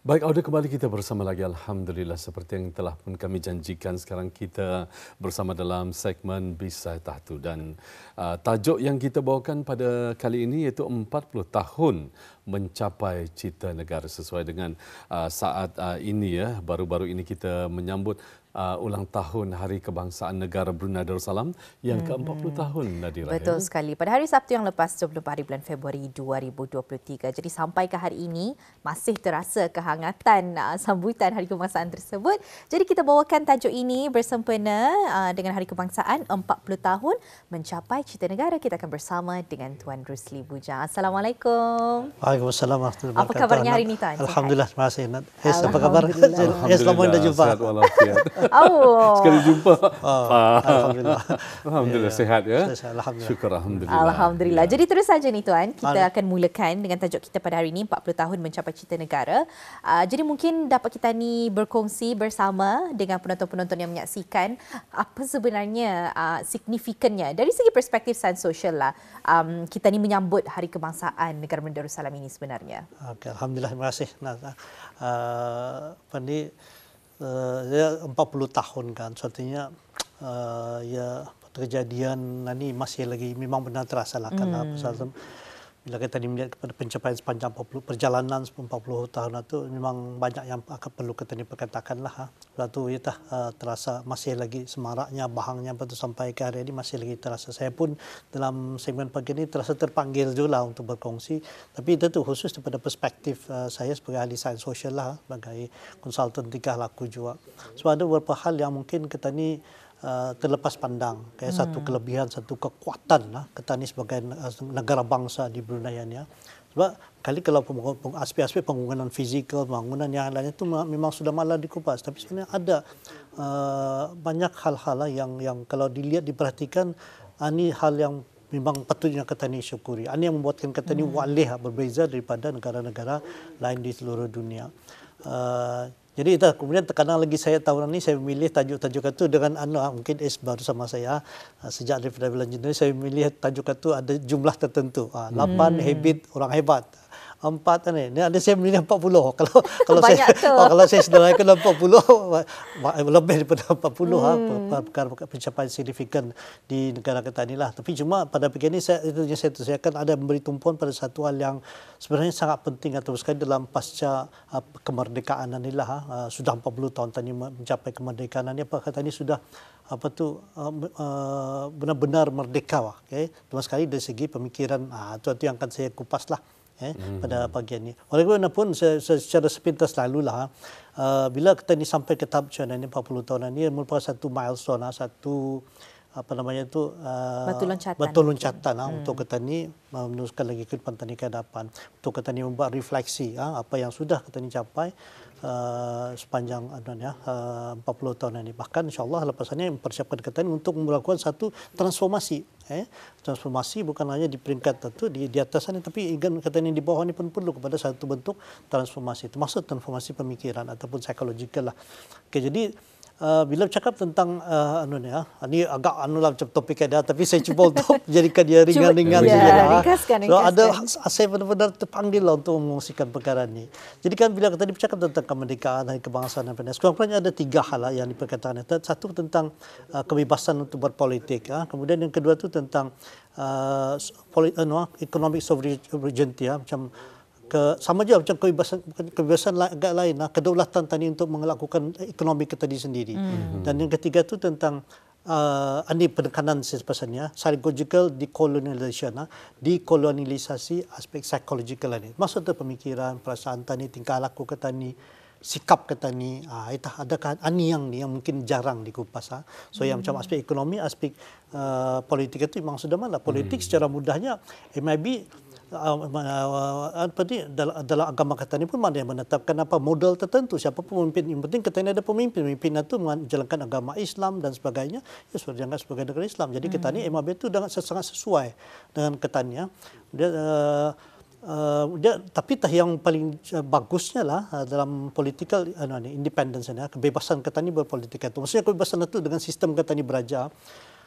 Baik, audio kembali kita bersama lagi. Alhamdulillah, seperti yang telah pun kami janjikan, sekarang kita bersama dalam segmen Bisa Tahtu, dan tajuk yang kita bawakan pada kali ini iaitu 40 tahun mencapai cita negara. Sesuai dengan saat ini ya, baru-baru ini kita menyambut ulang tahun Hari Kebangsaan Negara Brunei Darussalam yang ke-40 tahun, Nadira. Betul sekali. Pada hari Sabtu yang lepas, 24 hari bulan Februari 2023. Jadi sampai ke hari ini masih terasa kehangatan sambutan Hari Kebangsaan tersebut. Jadi kita bawakan tajuk ini bersempena dengan Hari Kebangsaan 40 tahun mencapai cita negara. Kita akan bersama dengan Tuan Rusli Bujang. Assalamualaikum. Waalaikumsalam warahmatullahi wabarakatuh. Apa kabarnya hari ini, Tuan? Alhamdulillah, terima kasih. Apa kabar? Selamat dah jumpa. Sehat walafiat. Sekali jumpa. Alhamdulillah. Alhamdulillah, sihat ya. Alhamdulillah. Syukur alhamdulillah. Alhamdulillah. Jadi terus saja nih Tuan, kita akan mulakan dengan tajuk kita pada hari ini, 40 tahun mencapai cita negara. Jadi mungkin dapat kita ni berkongsi bersama dengan penonton-penonton yang menyaksikan apa sebenarnya signifikannya dari segi perspektif sains sosial lah. Kita ni menyambut Hari Kebangsaan Negara Brunei Darussalam ini sebenarnya. Okay, alhamdulillah, terima kasih. Ya 40 tahun kan, artinya ya kejadian ini masih lagi memang benar terasa lah karena bila kita melihat kepada pencapaian sepanjang perjalanan 40 tahun itu memang banyak yang akan perlu kita perkatakan lah. Sebab itu ya terasa masih lagi semaraknya, bahangnya betul sampai ke hari ini masih lagi terasa. Saya pun dalam segmen pagi ini terasa terpanggil juga lah untuk berkongsi. Tapi itu tu khusus daripada perspektif saya sebagai ahli sains sosial lah, sebagai konsultan tingkah laku juga. Sebab ada beberapa hal yang mungkin kita ni terlepas pandang, kayak satu kelebihan, satu kekuatan lah kita ni sebagai negara bangsa di Brunei ni ya. Sebab kali kalau aspek-aspek pembangunan fizikal, pembangunan yang lainnya itu memang sudah malah dikupas, tapi sebenarnya ada banyak hal-hal yang kalau dilihat diperhatikan, ini hal yang memang patutnya kita ni syukuri. Ini yang membuatkan kita ni walih berbeza daripada negara-negara lain di seluruh dunia. Jadi itu kemudian tekanan lagi saya tahun ini saya memilih tajuk-tajuk itu dengan mungkin baru sama saya sejak daripada bulan Januari saya memilih tajuk itu ada jumlah tertentu. 8 habit orang hebat. 4 ni ada saya memilih 40. Kalau saya sederhanakan 40 lebih daripada 40 pencapaian signifikan di negara kita inilah. Tapi cuma pada pagi ini saya akan ada memberi tumpuan pada satu hal yang sebenarnya sangat penting atau sekali dalam pasca kemerdekaan inilah. Sudah 40 tahun tadi mencapai kemerdekaan ini, apa kata ini sudah benar-benar merdeka. Okay? Cuma sekali dari segi pemikiran itu yang akan saya kupas lah. Pada pagi ini. Walaupun secara sepintas lalulah bila kita ni sampai ke tahap macam ini 40 tahun ini merupakan satu milestone, satu batu loncatan untuk kita ni meneruskan lagi kehidupan kita ni ke hadapan, untuk kita ni membuat refleksi apa yang sudah kita ni capai sepanjang 40 tahun ini. Bahkan insyaAllah lepas ini mempersiapkan kita ni untuk melakukan satu transformasi. Transformasi bukan hanya di peringkat itu di atas ini, tapi kita ni di bawah ini pun perlu kepada satu bentuk transformasi, termasuk transformasi pemikiran ataupun psikologikal lah. Okay, jadi bila bercakap tentang ini agak macam topik ada, tapi saya cuba untuk jadikan dia ringan-ringan ringkaskan. So ada saya benar-benar terpanggil lah untuk mengungsikan perkara ini. Jadi kan bila kita bercakap tentang kemerdekaan dan kebangsaan dan sekurang-kurangnya ada 3 hal yang diperkatakan. Satu tentang kebebasan untuk berpolitik, kemudian yang kedua itu tentang economic sovereignty, macam sama juga macam kebebasan agak lain, kedaulatan tadi untuk melakukan ekonomi kita sendiri. Dan yang ketiga itu tentang ini penekanan sepasannya psychological decolonialization, dekolonialisasi aspek psychological ini. Maksudnya pemikiran, perasaan tani, tingkah laku kita ni, sikap kita ni, itu adakah yang mungkin jarang dikupas. So yang macam aspek ekonomi, aspek politik itu memang sudah malah politik secara mudahnya MIB dalam agama kita ini pun mana yang menetapkan model tertentu, siapa pemimpin. Yang penting kita ini ada pemimpin itu menjalankan agama Islam dan sebagainya, ya sudah dianggap sebagai negara Islam. Jadi kita ini MAB itu sangat sesuai dengan ketannya. Tapi yang paling bagusnya lah dalam political independence, kebebasan kita ini berpolitik itu. Maksudnya kebebasan itu dengan sistem kita ini beraja.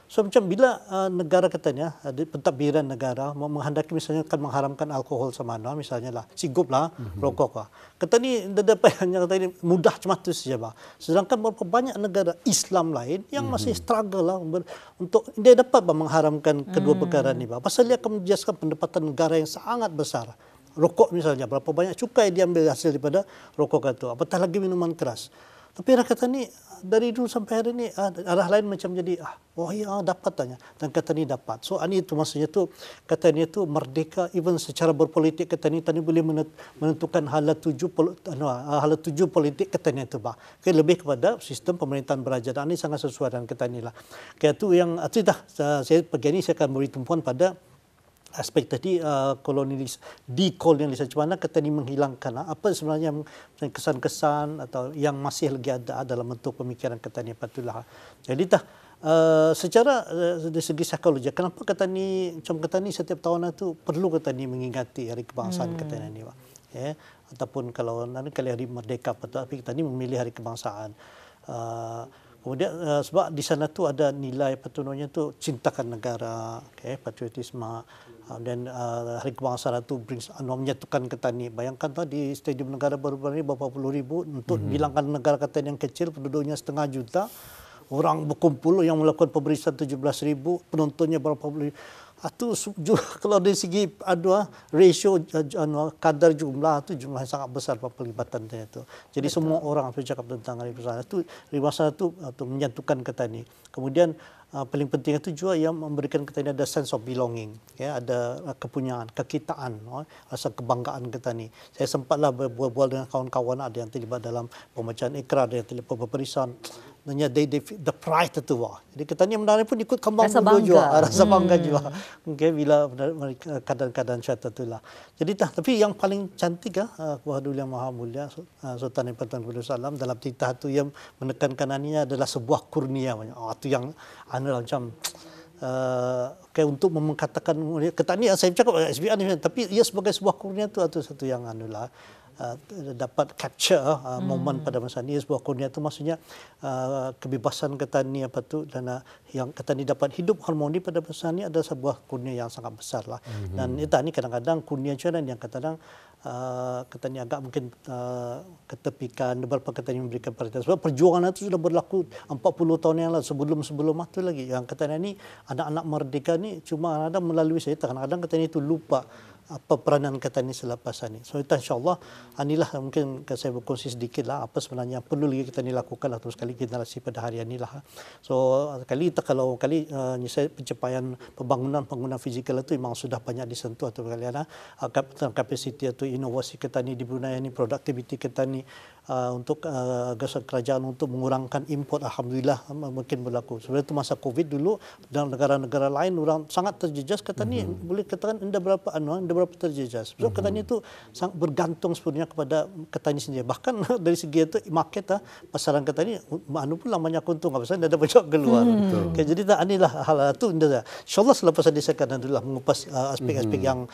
So macam bila negara katanya, pentadbiran negara menghendaki misalnya akan mengharamkan alkohol sama mana, misalnya lah, sigup lah, rokok lah. Kata ni, dapat hanya kata ni mudah cuma tu saja bah. Sedangkan berapa banyak negara Islam lain yang masih struggle lah untuk dia dapat mengharamkan kedua perkara ni bah. Pasal dia akan menjejaskan pendapatan negara yang sangat besar. Rokok misalnya, berapa banyak cukai dia ambil hasil daripada rokok itu. Apatah lagi minuman keras. Tapi orang kata ni, dari dulu sampai hari ni, arah lain macam jadi, oh ya dapat tanya. Dan kata ni dapat. So ini itu maksudnya tu, kata ni tu merdeka, even secara berpolitik, kata ni tadi boleh menentukan hala tuju politik, kata ni itu bah. Okay, lebih kepada sistem pemerintahan berajaan. Ini sangat sesuai dengan kata ni lah. Kaya tu yang, itu dah, saya pagi ni saya akan beri tumpuan pada aspek tadi dekolonialisasi, macam mana kata ini menghilangkan apa sebenarnya kesan-kesan atau yang masih lagi ada dalam bentuk pemikiran kata ini patulah. Jadi secara dari segi psikologi, kenapa kata ini macam kata ini setiap tahun itu perlu kata ini mengingati hari kebangsaan kata ini, ya, ataupun kalau nanti kali hari merdeka, tapi kita ini memilih hari kebangsaan. Kemudian sebab di sana tu ada nilai patutnya tu cintakan negara, patriotisme, dan hari kebangsaan itu menyatukan ketani. Bayangkan tadi stadium negara baru-baru ini berapa puluh ribu untuk bilangkan negara ketani yang kecil penduduknya 500 juta, orang berkumpul yang melakukan pemberian 17,000, penontonnya berapa puluh. Itu kalau dari segi ratio kadar jumlah itu jumlah yang sangat besar pelibatan itu. Jadi betul. Semua orang bercakap tentang hari kebangsaan itu, menyatukan ketani. Kemudian paling penting itu juga yang memberikan ketani ada sense of belonging, ya, ada kepunyaan, kekitaan, rasa kebanggaan ketani. Saya sempatlah berbual dengan kawan-kawan, ada yang terlibat dalam pembacaan ikrar, ada yang terlibat pemberian. The pride itu wah. Jadi ketani yang pun ikut kembang juga, rasa bangga juga. Okay, bila keadaan syaitan itulah. Jadi tapi yang paling cantik Wahidul yang Maha Mulia Sultan Imperial Salam dalam titah itu yang menekankan aninya adalah sebuah kurnia. Itu yang macam untuk mengatakan ketani saya cakap SBN, tapi ia sebagai sebuah kurnia itu satu yang dapat capture momen pada masa ini. Sebuah kurnia itu maksudnya kebebasan ketani dan yang ketani dapat hidup harmoni pada masa ini adalah sebuah kurnia yang sangat besar lah. Dan itu ni kadang-kadang kurnia macam yang kadang-kadang ketani agak mungkin ketepikan, beberapa ketani memberikan perhatian. Sebab perjuangan itu sudah berlaku 40 tahun yang lalu, sebelum itu lagi. Yang ketani ini, anak-anak merdeka ni cuma ada melalui saya. Kadang-kadang ketani itu lupa apa peranan ketani selepas ini. So insyaAllah inilah mungkin saya berkongsi sedikit lah apa sebenarnya perlu lagi kita lakukan atau sekali generasi pada hari ini lah. So kalau saya pencapaian pembangunan fizikal itu memang sudah banyak disentuh atau kalian kapasiti atau inovasi ketani di Brunei ini, produktiviti ketani untuk kerajaan untuk mengurangkan import, alhamdulillah mungkin berlaku. Sebenarnya itu masa Covid dulu dalam negara-negara lain orang sangat terjejas ketani, boleh katakan anda berapa terjejas. So ketani itu sangat bergantung sebenarnya kepada ketani sendiri. Bahkan dari segi itu market pasaran ketani pun banyak untung, pasal ada banyak keluar. Okay, jadi inilah hal itu. InsyaAllah selepas ini saya akan mengupas aspek-aspek yang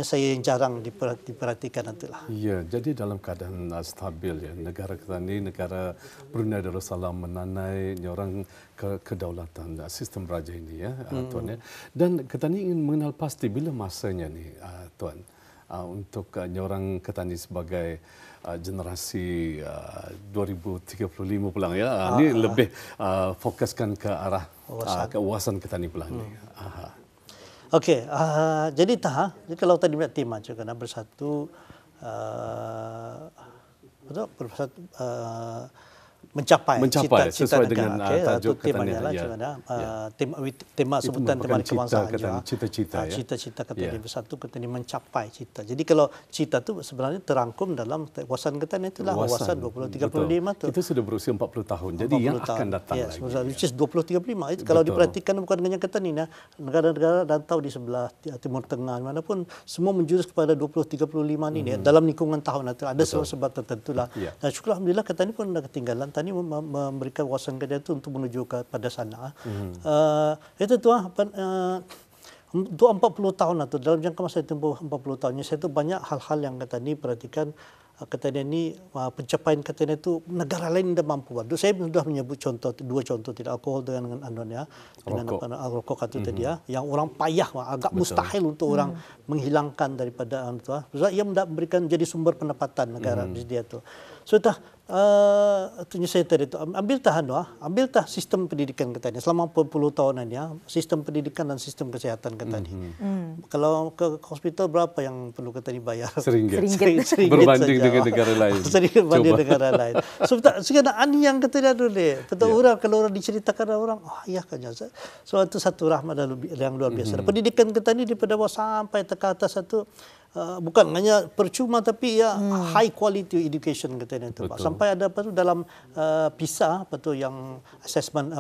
saya yang jarang diperhatikan nantilah. Ya, jadi dalam keadaan stabil ya, negara ketani, negara Brunei Darussalam menanai orang kedaulatan sistem raja ini ya, Tuan ya. Dan ketani ingin mengenal pasti bila masanya ni Tuan untuk nyorang ketani sebagai generasi 2035 pulang ya. Ini lebih fokuskan ke arah kewawasan ketani pulang ni. Okey, jadi kalau tadi tema juga bersatu mencapai sesuai dengan tajuk temanya lah, tema sebutan tema kebangsaan juga. Cita-cita ketani bersatu, ketani mencapai cita. Jadi kalau cita tu sebenarnya terangkum dalam wawasan ketani itulah wawasan 2035 tu. Kita sudah berusia 40 tahun. Jadi yang akan datang lagi. Which is 2035. Itu kalau diperhatikan bukan hanya ketani, negara-negara rantau di sebelah Timur Tengah manapun semua menjurus kepada 2035 ni dalam lingkungan tahun itu ada sebab tertentu lah. Dan syukur alhamdulillah ketani pun dah ketinggalan. Tani memberikan wawasan kerja itu untuk menuju kepada sana. Itu tu untuk 40 tahun itu dalam jangka masa tempoh 40 tahunnya saya tu banyak hal-hal yang kata ni perhatikan katanya ni pencapaian katanya itu negara lain dah mampu buat. Saya sudah menyebut dua contoh tidak alkohol dengan anunya dengan rokok itu tadi ya, yang orang payah agak mustahil untuk orang menghilangkan daripada itu. Sebab ia memberikan jadi sumber pendapatan negara di dia tu. So tunjuk saya tadi itu ambil sistem pendidikan kita ni selama 40 tahunan ya, sistem pendidikan dan sistem kesihatan kita ni. Kalau ke hospital berapa yang perlu kita ni bayar? Seringgit. Seringgit Berbanding saja. dengan negara lain. Seringgit berbanding negara lain. So sekarang ani yang kita dah dulu. Betul orang kalau orang diceritakan orang, iya kan. So itu satu rahmat yang luar biasa. Pendidikan kita ni daripada bawah sampai ke atas satu bukan hanya percuma tapi ya high quality education katanya itu sampai ada apa tu dalam PISA apa tu yang assessment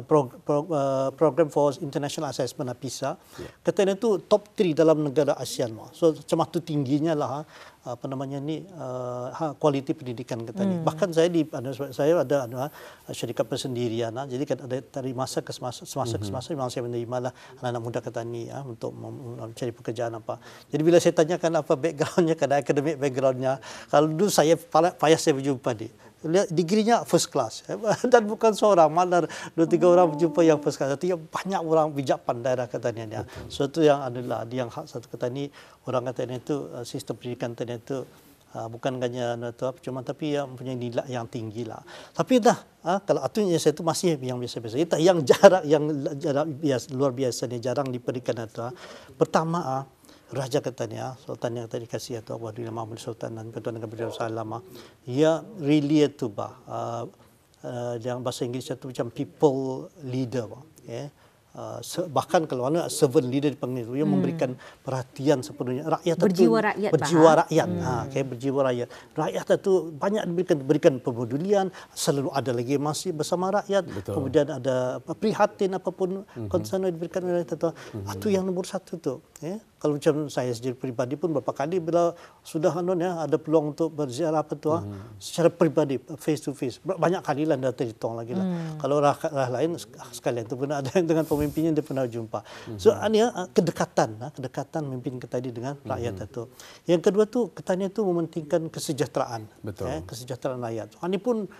program for international assessment PISA katanya itu top 3 dalam negara ASEAN. So macam tu tingginya lah apa namanya ni kualiti pendidikan kita ni. Bahkan saya ada syarikat persendirian jadi kan ada dari masa ke semasa memang saya menerima lah anak-anak muda kita ni untuk mencari pekerjaan apa. Jadi bila saya tanyakan apa backgroundnya, kan akademik backgroundnya, kalau dulu saya payah saya berjumpa dia. Lihat digrinya first class dan bukan seorang, malah 2-3 orang berjumpa yang first class. Artinya banyak orang bijak pandai dah katanya dia. Suatu yang adalah yang hak satu kata ni orang katanya itu sistem pendidikan katanya itu bukan hanya cuma tapi yang mempunyai nilai yang tinggi lah. Tapi kalau atunya saya itu masih yang biasa-biasa. Yang jarak biasa, luar biasa ni jarang diberikan itu. Pertama Raja katanya, Sultan yang tadi kasih atau Wahidullah Mahmud Sultan dan Ketua Negara Darussalam, ia really itu yang bahasa Inggeris itu macam people leader, bahkan kalau mana servant leader dipanggil, ia memberikan perhatian sepenuhnya rakyat berjiwa rakyat, berjiwa rakyat. Rakyat itu banyak diberikan pemedulian, selalu ada lagi masih bersama rakyat. Betul. Kemudian ada prihatin apapun concern diberikan oleh rakyat itu yang nomor satu tu. Kalau macam saya sendiri pribadi pun beberapa kali bila sudah ada peluang untuk berziarah secara pribadi face to face banyak kali lah dah terhitung lagi lah. Kalau rakyat lain sekalian tu pernah ada dengan pemimpinnya dia pernah jumpa. So ini kedekatan memimpin kita dengan rakyat itu. Yang kedua tu katanya tu mementingkan kesejahteraan. Betul. Kesejahteraan rakyat. Ini pun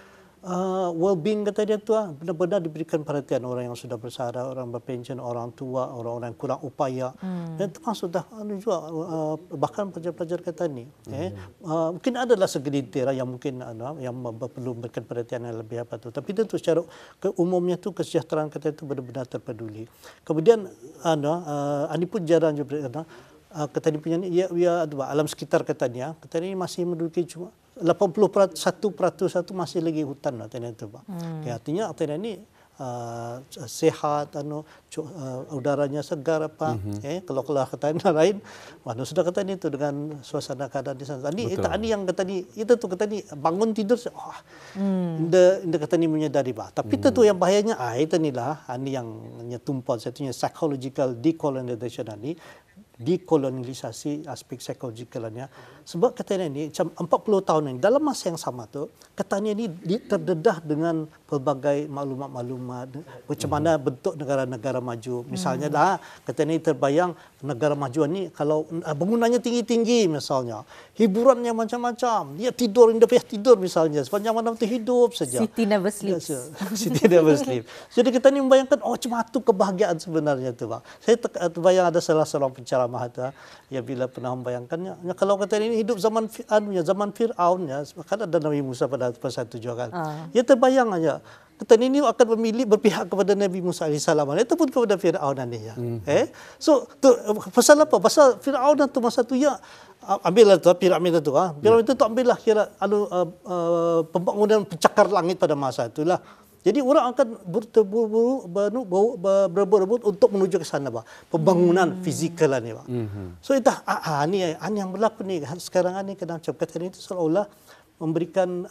well-being kata dia tu benar-benar diberikan perhatian orang yang sudah bersara, orang berpension, orang tua, orang-orang yang kurang upaya. Dan termasuk juga bahkan pelajar-pelajar kata ni. Mungkin adalah segelintir yang mungkin yang perlu memberikan perhatian yang lebih apa tu. Tapi itu secara umumnya tu kesejahteraan kata itu benar-benar terpeduli. Kemudian ini pun jarang juga kata dia punya ni alam sekitar katanya masih menduduki cuma 81% satu masih lagi hutan katanya itu artinya katanya ni sehat udaranya segar apa kalau katanya lain mana sudah katanya itu dengan suasana keadaan di sana ini yang katanya itu tu katanya bangun tidur inda katanya menyadari tapi itu tu yang bahayanya itu inilah ini yang tumpal satunya psychological decolonization ini dekolonialisasi aspek psikologikalnya. Sebab katanya ini macam 40 tahun ini dalam masa yang sama tu katanya ini terdedah dengan pelbagai maklumat-maklumat macam mana bentuk negara-negara maju. Misalnya katanya ini terbayang negara maju ini kalau bangunannya tinggi-tinggi misalnya, hiburannya macam-macam. Dia tidur tidur misalnya sepanjang malam tu hidup saja. City never sleeps. City never sleeps. Jadi kita ni membayangkan macam itu kebahagiaan sebenarnya tu Saya terbayang ada salah seorang penceramah bila pernah membayangkannya kalau kata ini hidup zaman Fir'aun kan ada Nabi Musa pada satu juga ia terbayang aja kata ini akan berpihak kepada Nabi Musa AS itu pun kepada Fir'aun ini so tu pasal apa pasal Fir'aun tu masa tu ambillah tu piramid itu piramid itu ambillah kira pembangunan pencakar langit pada masa itulah. Jadi orang akan berebut untuk menuju ke sana, pembangunan fizikal ni, So itu ini yang berlaku ni sekarang ni kadang kata itu seolah-olah memberikan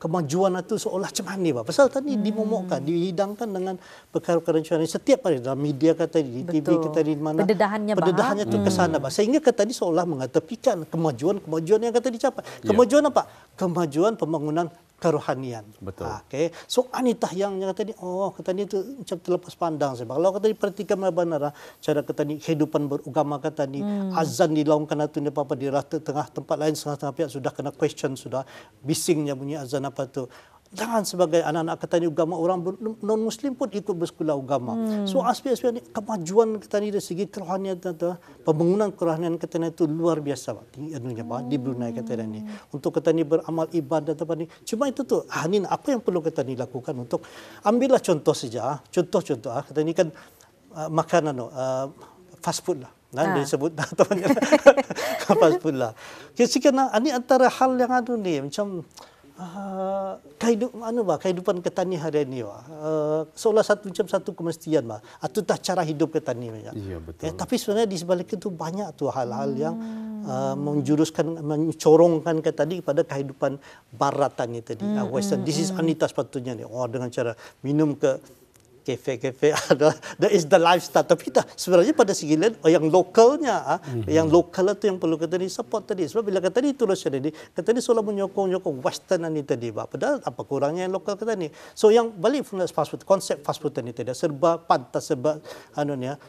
kemajuan itu seolah macam ni, pasal tadi dimomokkan, dihidangkan dengan perkara-perkara ini setiap hari dalam media kata di TV kata di mana pendedahannya tu ke sana, sehingga kata ni seolah mengetepikan kemajuan yang kata dicapai. Kemajuan apa? Kemajuan pembangunan kerohanian. Betul. Okay. So anitah yang kata ni, kata ni tu macam terlepas pandang sebab kalau kata ni perhatikan benar cara kata ni kehidupan beragama kata ni azan dilaungkan tu ni apa di rata tengah tempat lain setengah pihak sudah kena question sudah bisingnya bunyi azan apa tu. Jangan sebagai anak-anak kata ni agama orang non-Muslim pun ikut bersekolah agama. So aspek-aspek ni kemajuan kata ni dari segi kerohanian tu, pembangunan kerohanian kata ni itu luar biasa di Brunei kata ni. Untuk kata ni beramal ibadat apa ni. Cuma itu tu, ni apa yang perlu kata ni lakukan untuk ambillah contoh saja, contoh-contoh kata ni kan makanan fast food lah. Dia sebut fast food lah. Kerana ini antara hal yang ni macam kehidupan ketani hari ini seolah satu kemestian atau tak cara hidup ketani ya, betul. Tapi sebenarnya di sebalik itu banyak tu hal-hal yang mencorongkan ketani pada kehidupan baratan itu tadi western. This is Anita sepatutnya ni dengan cara minum ke kafe-kafe that is the lifestyle. Tapi sebenarnya pada segi lain yang lokalnya yang lokal itu yang perlu kata ni support tadi. Sebab bila kata ni terus jadi kata ni seolah menyokong western ni tadi padahal apa kurangnya yang lokal kata ni. So yang balik fast food, konsep fast food tadi serba pantas serba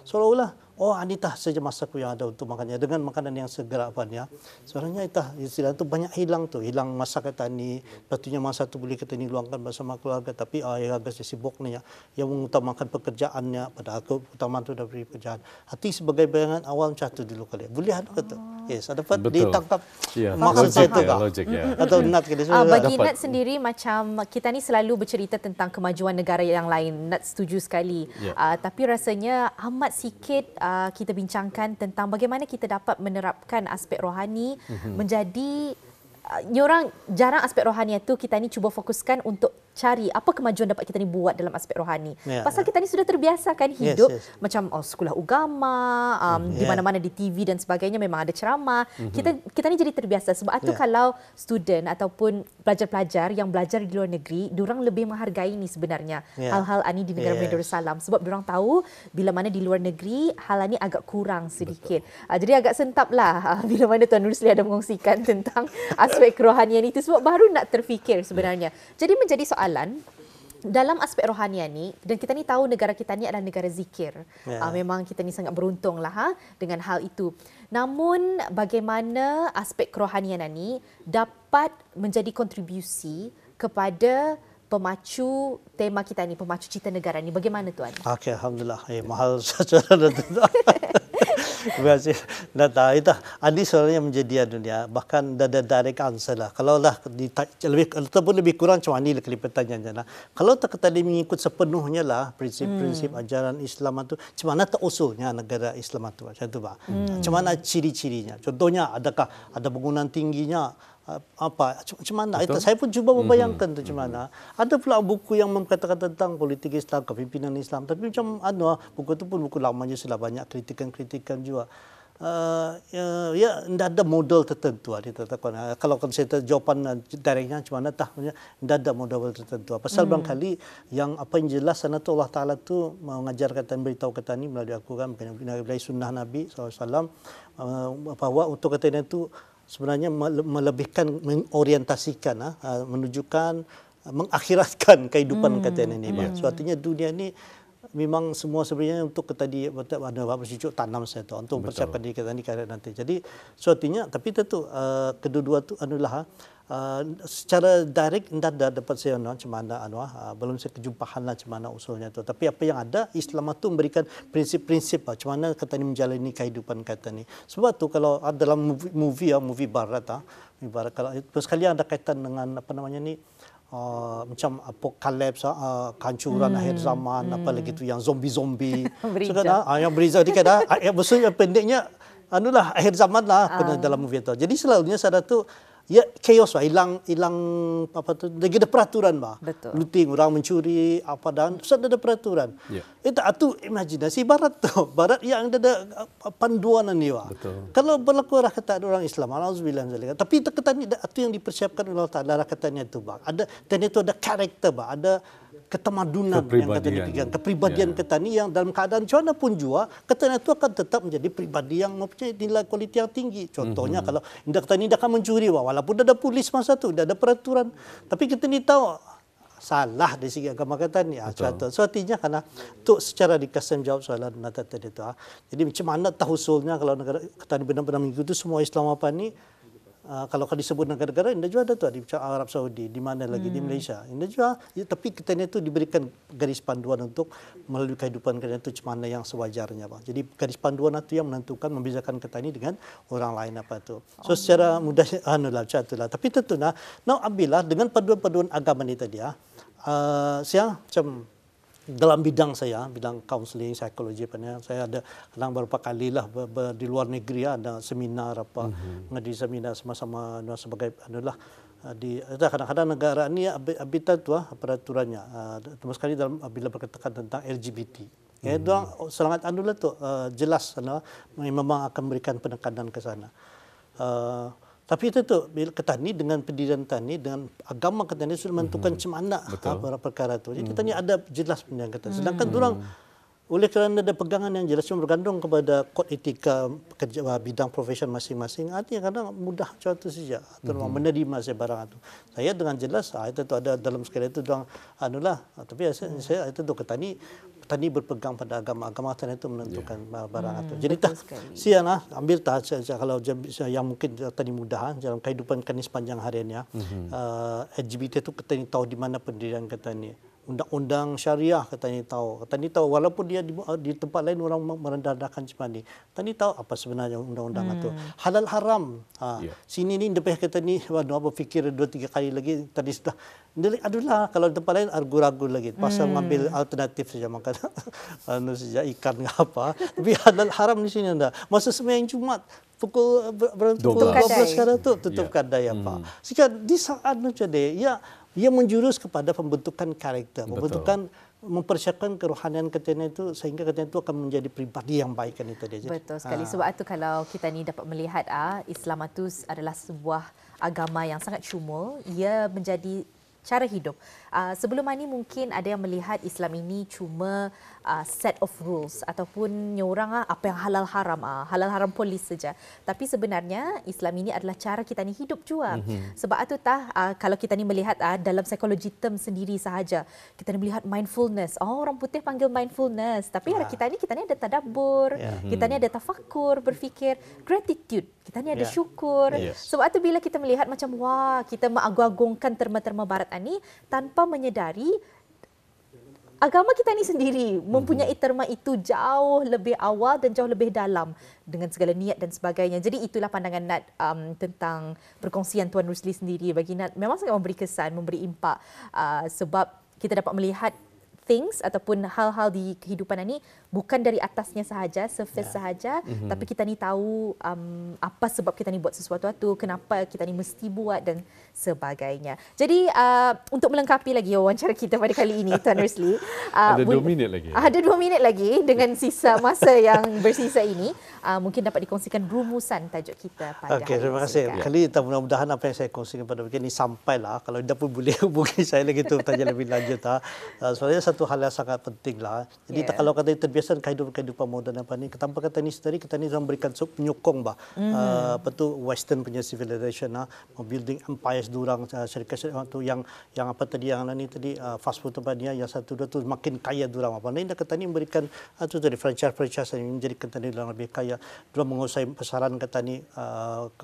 seolah-olah Anita saja masaku yang ada untuk makannya dengan makanan yang segera apanya. Sebenarnya istilah itu banyak hilang masa kata ni. Patutnya masa tu boleh kata ni luangkan bersama keluarga tapi yang agak sibuk ni yang mengutamakan pekerjaannya padahal keutamaan tu dah beri pekerjaan. Hati sebagai bayangan awal macam tu dulu kali. Boleh ada kata. Yes, dapat ditangkap maksud saya tu atau Nat kali. Bagi Nat sendiri macam kita ni selalu bercerita tentang kemajuan negara yang lain. Nat setuju sekali. Tapi rasanya amat sikit kita bincangkan tentang bagaimana kita dapat menerapkan aspek rohani menjadi orang jarang aspek rohani itu kita ni cuba fokuskan untuk cari apa kemajuan dapat kita ni buat dalam aspek rohani. Pasal kita ni sudah terbiasa kan hidup macam sekolah agama, di mana-mana di TV dan sebagainya memang ada ceramah. Kita ni jadi terbiasa sebab itu kalau student ataupun pelajar-pelajar yang belajar di luar negeri, diorang lebih menghargai ni sebenarnya hal-hal ani di negara Darussalam sebab diorang tahu bila mana di luar negeri hal ni agak kurang sedikit. Jadi agak sentaplah bila mana Tuan Rusli ada mengongsikan tentang aspek kerohanian itu sebab baru nak terfikir sebenarnya. Jadi menjadi soalan dalam aspek rohanian ni dan kita ni tahu negara kita ni adalah negara zikir. Memang kita ni sangat beruntung lah dengan hal itu. Namun bagaimana aspek kerohanian ni dapat menjadi kontribusi kepada pemacu tema kita ni, pemacu cita negara ni. Bagaimana Tuan? Okey, alhamdulillah. Mahal saja. Terima kasih. Adi soalnya menjadi dunia bahkan dah direct answer lah. Kalau lah lebih kurang macam ni kali pertanyaannya lah. Kalau tak tadi mengikut sepenuhnya lah prinsip-prinsip ajaran Islam itu, macam mana tak usulnya negara Islam itu macam tu bah. Macam mana ciri-cirinya? Contohnya adakah ada bangunan tingginya? Macam mana? Saya pun cuba membayangkan tu macam mana. Ada pula buku yang mengatakan tentang politik Islam, kepimpinan Islam. Tapi macam buku itu pun buku lamanya sudah banyak kritikan-kritikan juga. Tidak ada model tertentu. Kalau saya jawapan directnya macam mana tidak ada model tertentu. Pasal barangkali yang apa yang jelas sana tu Allah Taala tu mengajarkan dan beritahu kata ni melalui aku kan melalui sunnah Nabi SAW bahwa untuk katanya itu sebenarnya melebihkan, mengorientasikan, menunjukkan, mengakhiratkan kehidupan katanya ini. Suatunya dunia ini memang semua sebenarnya untuk tadi ada bercucuk tanam saya tu untuk mempersiapkan diri kita ni nanti. Jadi suatunya tapi tentu kedua-dua tu adalah secara direct tidak dapat saya macam mana belum saya kejumpahan lah macam mana usulnya tu. Tapi apa yang ada Islam itu memberikan prinsip-prinsip macam mana kata ni menjalani kehidupan kata ni. Sebab tu kalau dalam movie barat kalau sekali ada kaitan dengan apa namanya ni macam apokalips, kehancuran akhir zaman, apa lagi tu yang zombie. So yang beriza dikit maksudnya pendeknya akhir zaman lah dalam movie tu. Jadi selalunya saya tu chaos hilang apa tu lagi ada peraturan looting orang mencuri apa dan sudah ada peraturan. Itu imajinasi barat yang ada panduan ni kalau berlaku kata orang Islam alhamdulillah tapi itu yang dipersiapkan oleh Allah Taala katanya itu ada dan itu ada karakter ada ketamadunan yang Ketanji pegang, kepribadian Ketanji yang dalam keadaan macam mana pun jua, Ketanji itu akan tetap menjadi pribadi yang mempunyai nilai kualiti yang tinggi. Contohnya kalau Ketanji tidak akan mencuri, walaupun ada polis masa itu, ada peraturan, tapi Ketanji tahu salah dari segi agama Ketanji. So artinya karena untuk secara dikasih jawab soalan Nata tadi itu. Jadi macam mana tahusulnya kalau negara Ketanji benar-benar mengikuti semua Islam apa ni? Kalau disebut negara-negara, Indah juga ada tu di Arab Saudi, di mana lagi di Malaysia. Indah juga, tapi kita itu diberikan garis panduan untuk melalui kehidupan kita itu macam mana yang sewajarnya, bang. Jadi garis panduan itu yang menentukan membezakan kita ini dengan orang lain apa tu. So secara mudah macam itulah. Tapi tentu ambillah dengan paduan-paduan agama ini tadi saya macam dalam bidang saya, bidang counseling, psikologi, saya ada kadang beberapa kali lah di luar negeri ada seminar menghadiri seminar sama-sama sebagai kadang-kadang negara ni habitat tu peraturannya, terutama sekali dalam bila berkaitan tentang LGBT. Doang sangat tu jelas memang akan memberikan penekanan ke sana. Tapi itu bila Ketanji dengan pendirian Ketanji dengan agama Ketanji sudah menentukan macam mana perkara itu. Jadi Ketanji ada jelas pendirian Ketanji. Sedangkan orang oleh kerana ada pegangan yang jelas cuma bergantung kepada kod etika bidang profesion masing-masing, artinya kadang mudah macam itu saja menerima barang itu. Saya dengan jelas itu ada dalam sekali itu doang tapi saya itu Ketanji berpegang pada agama Ketanji itu menentukan barang itu. Jadi siana ambil kalau yang mungkin Ketanji mudah dalam kehidupan Ketanji sepanjang hariannya, LGBT itu Ketanji tahu di mana pendirian Ketanji. Undang-undang syariah Ketanji tahu walaupun dia di tempat lain orang merendahkan macam ni, Ketanji tahu apa sebenarnya undang-undang itu. Halal haram sini ni depan Ketanji berfikir 2-3 kali lagi tadi sudah adalah kalau di tempat lain ragu-ragu lagi pasal mengambil alternatif saja makan saja ikan apa, tapi halal haram di sini anda masa sembahyang Jumaat pukul 12 sekarang tu tutup kedai apa. Sehingga di saat macam dia ia menjurus kepada pembentukan karakter, mempersiapkan kerohanian Ketanji itu sehingga Ketanji itu akan menjadi pribadi yang baik kan itu dia. Betul sekali. Sebab itu kalau kita ni dapat melihat Islam itu adalah sebuah agama yang sangat syumul, ia menjadi cara hidup. Sebelum ini mungkin ada yang melihat Islam ini cuma set of rules ataupun orang apa yang halal haram polis saja. Tapi sebenarnya Islam ini adalah cara kita ni hidup juga. Sebab itu kalau kita ni melihat dalam psikologi term sendiri sahaja, kita ni melihat mindfulness. Orang putih panggil mindfulness, tapi kita ni ada tadabbur, kita ni ada tafakur, berfikir, gratitude. Kita ni ada syukur. Sebab itu bila kita melihat macam kita mengagung-agungkan terma-terma barat ini tanpa menyedari agama kita ni sendiri mempunyai terma itu jauh lebih awal dan jauh lebih dalam dengan segala niat dan sebagainya. Jadi itulah pandangan Nat tentang perkongsian Tuan Rusli sendiri. Bagi Nat memang sangat memberi kesan, memberi impak sebab kita dapat melihat things ataupun hal-hal di kehidupan ini bukan dari atasnya sahaja, surface sahaja, tapi kita ni tahu apa sebab kita ni buat sesuatu itu, kenapa kita ni mesti buat dan sebagainya. Jadi untuk melengkapi lagi wawancara kita pada kali ini, Tuan Rusli, ada 2 minit lagi. Ada 2 minit lagi dengan sisa masa yang bersisa ini, mungkin dapat dikongsikan rumusan tajuk kita pada hari terima kasih. Kali ini mudah-mudahan apa yang saya kongsikan pada begini sampailah. Kalau tidak pun boleh hubungi saya lagi tu tanya lebih lanjut. Soalnya satu hal yang sangat penting lah. Jadi kalau kata terbiasa kehidupan moden apa ni, tanpa kata ni sendiri kita ni memberikan penyokong apa tu Western punya civilization building empires durang syarikat tu yang apa tadi yang ni tadi fast food tempatnya yang satu dua tu makin kaya durang apa ni kata ni memberikan tu tadi franchise yang menjadi kata ni lebih kaya, durang menguasai pasaran kata ni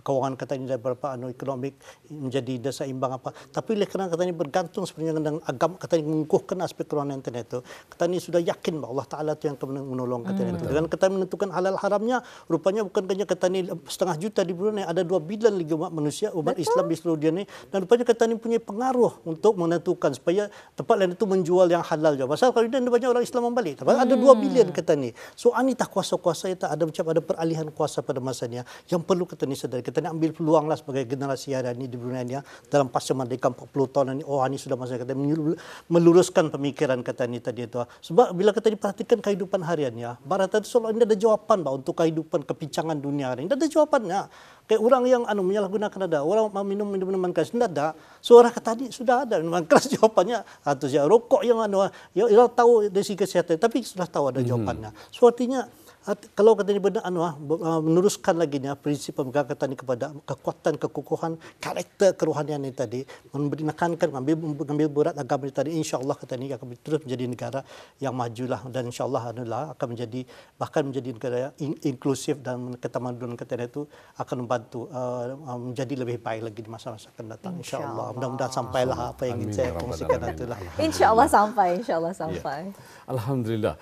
keuangan kata ni dari beberapa ekonomi menjadi desa imbang apa. Tapi oleh kerana kata ni bergantung sebenarnya dengan agama kata ni mengukuhkan aspek kerohanian itu, kita ni sudah yakin bahawa Allah Ta'ala itu yang akan menolong kita itu. Dengan kita menentukan halal haramnya, rupanya bukan hanya kita ni 1,5 juta di Brunei, ada 2 bilion lagi umat manusia, umat Islam di seluruh dunia ni, dan rupanya kita ni punya pengaruh untuk menentukan supaya tempat lain itu menjual yang halal juga. Pasal kalau ada banyak orang Islam membalik, ada 2 bilion kita ni. So ani tak kuasa-kuasa itu ada macam ada peralihan kuasa pada masanya yang perlu kita ni sedari. Kita ni ambil peluang lah sebagai generasi hari ini di Brunei ni dalam pasca merdeka 40 tahun ini. Ini sudah masa kita meluruskan pemikiran kata ni tadi itu. Sebab bila kita diperhatikan kehidupan hariannya, barat itu selalu ini ada jawapan untuk kehidupan kepincangan dunia hari ini. Ada jawapannya. Kayak orang yang menyalahgunakan ada, orang minum minuman keras tidak ada. Suara kata tadi sudah ada minuman keras jawapannya. Atau rokok yang ya tahu dari segi kesehatan, tapi sudah tahu ada jawapannya. So artinya kalau kata ini benar meneruskan lagi prinsip pemegang kata ini kepada kekuatan kekokohan karakter kerohanian ini tadi, menekankan mengambil berat agama ini tadi, insya-Allah kata ini akan terus menjadi negara yang majulah, dan insya-Allah akan menjadi bahkan menjadi negara yang inklusif, dan ketamadunan kata itu akan membantu menjadi lebih baik lagi di masa-masa akan datang, insya-Allah. Mudah-mudahan sampailah apa yang ingin saya kongsikan itulah. Insya-Allah sampai, insya-Allah sampai. Alhamdulillah.